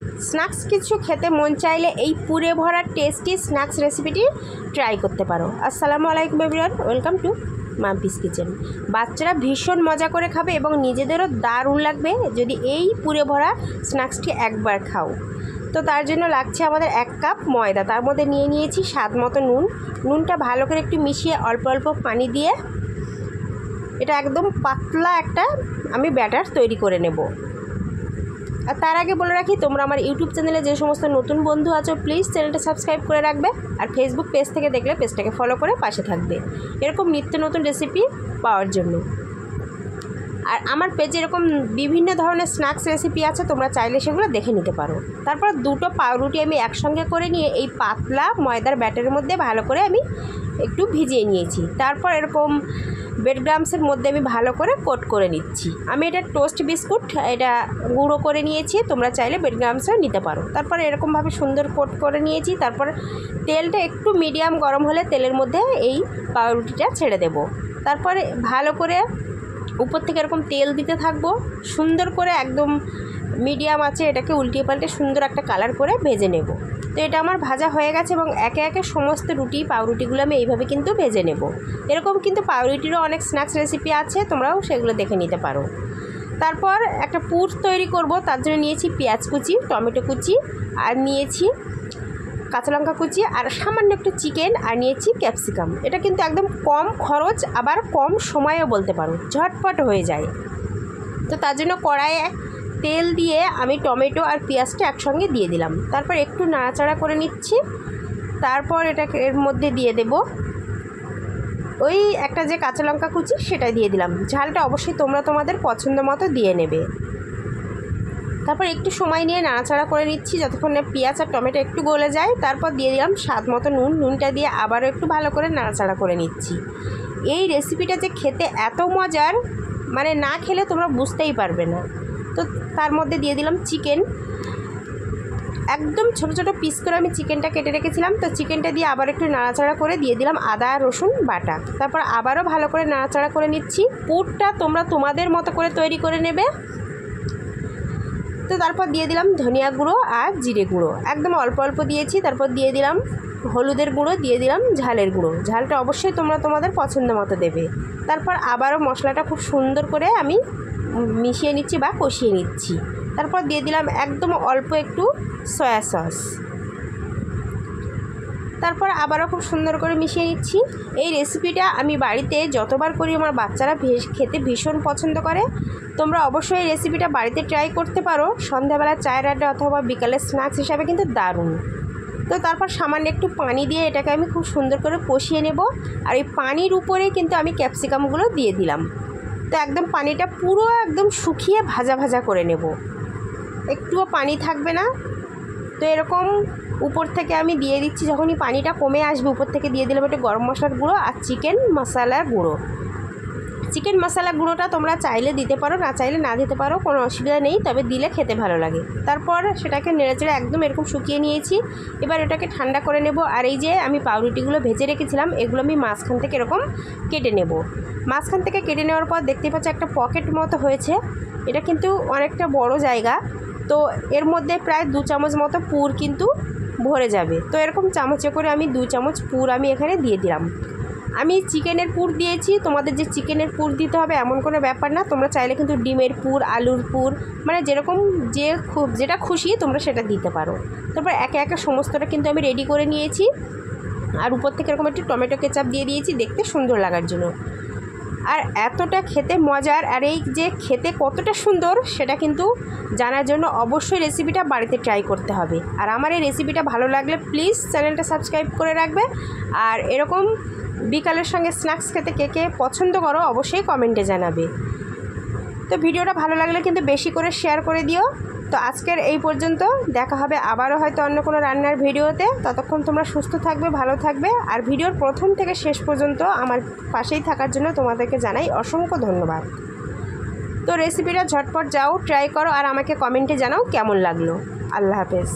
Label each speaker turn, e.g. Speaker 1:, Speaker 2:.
Speaker 1: Snacks কিছু খেতে মন চাইলে এই পুরে ভরা টেস্টি স্ন্যাক্স রেসিপিটি ট্রাই করতে পারো। আসসালামু আলাইকুম everyone, welcome to Mampi's kitchen. বাচ্চারা ভীষণ মজা করে খাবে এবং নিজেদেরও দারুণ লাগবে যদি এই পুরে ভরা স্ন্যাক্সটি একবার খাও। তো তার জন্য লাগছে আমাদের 1 কাপ ময়দা, তার মধ্যে নিয়ে নিয়েছি স্বাদ মতো নুন। নুনটা ভালো করে একটু মিশিয়ে অল্প অল্প পানি দিয়ে এটা একদম পাতলা একটা আমি ব্যাটার তৈরি করে নেব। আর তার আগে বলে রাখি, তোমরা আমার ইউটিউব চ্যানেলে যে সমস্ত নতুন বন্ধু আছো প্লিজ চ্যানেলটা সাবস্ক্রাইব করে রাখবে, আর ফেসবুক পেজ থেকে দেখলে পেজটাকে ফলো করে পাশে থাকবে এরকম নিত্য নতুন রেসিপি পাওয়ার জন্য। আর আমার পেজে এরকম বিভিন্ন ধরনের স্ন্যাক্স রেসিপি আছে, তোমরা চাইলে সেগুলো দেখে নিতে পারো। তারপর 2টো পাউরুটি আমি একসঙ্গে করে নিয়ে এই পাতলা ময়দার ব্যাটারের মধ্যে ভালো করে আমি একটু ভিজিয়ে নিয়েছি। তারপর এরকম ব্রেড ক্রাম্বসের মধ্যে আমি ভালো করে কোট করে নিচ্ছি। আমি এটা টোস্ট বিস্কুট এটা গুঁড়ো করে নিয়েছি, তোমরা চাইলে ব্রেড ক্রাম্বসও নিতে পারো। তারপর এরকমভাবে সুন্দর কোট করে নিয়েছি। তারপর তেলটা একটু মিডিয়াম গরম হলে তেলের মধ্যে এই পাউরুটিটা ছেড়ে দেব। তারপরে ভালো করে উপর থেকে এরকম তেল দিতে থাকবো, সুন্দর করে একদম মিডিয়াম আছে এটাকে উল্টিয়ে পাল্টে সুন্দর একটা কালার করে ভেজে নেব। তো এটা আমার ভাজা হয়ে গেছে এবং একে একে সমস্ত পাউরুটিগুলো আমি এইভাবে কিন্তু ভেজে নেব। এরকম কিন্তু পাউরুটিরও অনেক স্ন্যাক্স রেসিপি আছে, তোমরাও সেগুলো দেখে নিতে পারো। তারপর একটা পুর তৈরি করব, তার জন্য নিয়েছি পেঁয়াজ কুচি, টমেটো কুচি, আর নিয়েছি কাঁচা লঙ্কা কুচি, আর সামান্য একটু চিকেন, আর নিয়েছি ক্যাপসিকাম। এটা কিন্তু একদম কম খরচ আবার কম সময়েও বলতে পারো, ঝটপট হয়ে যায়। তো তার জন্য কড়াইয়ে তেল দিয়ে আমি টমেটো আর পেঁয়াজটা একসঙ্গে দিয়ে দিলাম। তারপর একটু নাড়াচাড়া করে নিচ্ছি। তারপর এটাকে এর মধ্যে দিয়ে দেব ওই একটা যে কাঁচা লঙ্কা কুচি সেটা দিয়ে দিলাম। ঝালটা অবশ্যই তোমরা তোমাদের পছন্দ মতো দিয়ে নেবে। তারপর একটু সময় নিয়ে নাড়াচাড়া করে নিচ্ছি যতক্ষণ না পেঁয়াজ আর টমেটো একটু গলে যায়। তারপর দিয়ে দিলাম স্বাদ মতো নুন। নুনটা দিয়ে আবারও একটু ভালো করে নাড়াচাড়া করে নিচ্ছি। এই রেসিপিটা যে খেতে এত মজার, মানে না খেলে তোমরা বুঝতেই পারবে না। তো তার মধ্যে দিয়ে দিলাম চিকেন, একদম ছোট ছোট পিস করে আমি চিকেনটা কেটে রেখেছিলাম। তো চিকেনটা দিয়ে আবার একটু নাড়াচাড়া করে দিয়ে দিলাম আদা রসুন বাটা। তারপর আবারও ভালো করে নাড়াচাড়া করে নিচ্ছি। পুরটা তোমরা তোমাদের মতো করে তৈরি করে নেবে। তো তারপর দিয়ে দিলাম ধনিয়া গুঁড়ো আর জিরে গুঁড়ো, একদম অল্প অল্প দিয়েছি। তারপর দিয়ে দিলাম হলুদের গুঁড়ো, দিয়ে দিলাম ঝালের গুঁড়ো। ঝালটা অবশ্যই তোমরা তোমাদের পছন্দ মতো দেবে। তারপর আবারও মশলাটা খুব সুন্দর করে আমি মিশিয়ে নিচ্ছি বা কষিয়ে নিচ্ছি। তারপর দিয়ে দিলাম একদম অল্প একটু সয়া সস। তারপর আবারও খুব সুন্দর করে মিশিয়ে নিচ্ছি। এই রেসিপিটা আমি বাড়িতে যতবার করি আমার বাচ্চারা খেতে ভীষণ পছন্দ করে। তোমরা অবশ্যই এই রেসিপিটা বাড়িতে ট্রাই করতে পারো, সন্ধ্যাবেলা চায়ের আড্ডা অথবা বিকালের স্ন্যাক্স হিসাবে কিন্তু দারুণ। তো তারপর সামান্য একটু পানি দিয়ে এটাকে আমি খুব সুন্দর করে কষিয়ে নেব। আর এই পানির উপরে কিন্তু আমি ক্যাপসিকামগুলো দিয়ে দিলাম। তো একদম পানিটা পুরো একদম শুকিয়ে ভাজা ভাজা করে নেব, একটুও পানি থাকবে না। তো এরকম উপর থেকে আমি দিয়ে দিচ্ছি, যখনই পানিটা কমে আসবে উপর থেকে দিয়ে দিলাম একটু গরম মশলার গুঁড়ো আর চিকেন মশলার গুঁড়ো। চিকেন মশলা গুঁড়োটা তোমরা চাইলে দিতে পারো, না চাইলে না দিতে পারো, কোনো অসুবিধা নেই, তবে দিলে খেতে ভালো লাগে। তারপর সেটাকে নেড়েচেড়ে একদম এরকম শুকিয়ে নিয়েছি। এবার এটাকে ঠান্ডা করে নেব। আর এই যে আমি পাউরুটিগুলো ভেজে রেখেছিলাম এগুলো আমি মাঝখান থেকে এরকম কেটে নেব। মাঝখান থেকে কেটে নেওয়ার পর দেখতে পাচ্ছি একটা পকেট মতো হয়েছে, এটা কিন্তু অনেকটা বড় জায়গা। তো এর মধ্যে প্রায় 2 চামচ মতো পুর কিন্তু ভরে যাবে। তো এরকম চামচে করে আমি 2 চামচ পুর আমি এখানে দিয়ে দিলাম। আমি চিকেনের পুর দিয়েছি, তোমাদের যে চিকেনের পুর দিতে হবে এমন কোনো ব্যাপার না, তোমরা চাইলে কিন্তু ডিমের পুর, আলুর পুর, মানে যেরকম যেটা খুশি তোমরা সেটা দিতে পারো। তারপর একে একে সমস্তটা কিন্তু আমি রেডি করে নিয়েছি। আর উপর থেকে এরকম একটু টমেটো কেচাপ দিয়ে দিয়েছি দেখতে সুন্দর লাগার জন্য। আর এতটা খেতে মজার, আর এই যে খেতে কতটা সুন্দর সেটা কিন্তু জানার জন্য অবশ্যই রেসিপিটা বাড়িতে ট্রাই করতে হবে। আর আমার এই রেসিপিটা ভালো লাগলে প্লিজ চ্যানেলটা সাবস্ক্রাইব করে রাখবে। আর এরকম বিকালের সঙ্গে স্ন্যাক্স খেতে কে কে পছন্দ করো অবশ্যই কমেন্টে জানাবে। তো ভিডিওটা ভালো লাগলে কিন্তু বেশি করে শেয়ার করে দিও। তো আজকের এই পর্যন্ত, দেখা হবে আবারও হয়তো অন্য কোনো রান্নার ভিডিওতে। ততক্ষণ তোমরা সুস্থ থাকবে, ভালো থাকবে। আর ভিডিওর প্রথম থেকে শেষ পর্যন্ত আমার পাশেই থাকার জন্য তোমাদেরকে জানাই অসংখ্য ধন্যবাদ। তো রেসিপিটা ঝটপট যাও ট্রাই করো আর আমাকে কমেন্টে জানাও কেমন লাগলো। আল্লাহ হাফেজ।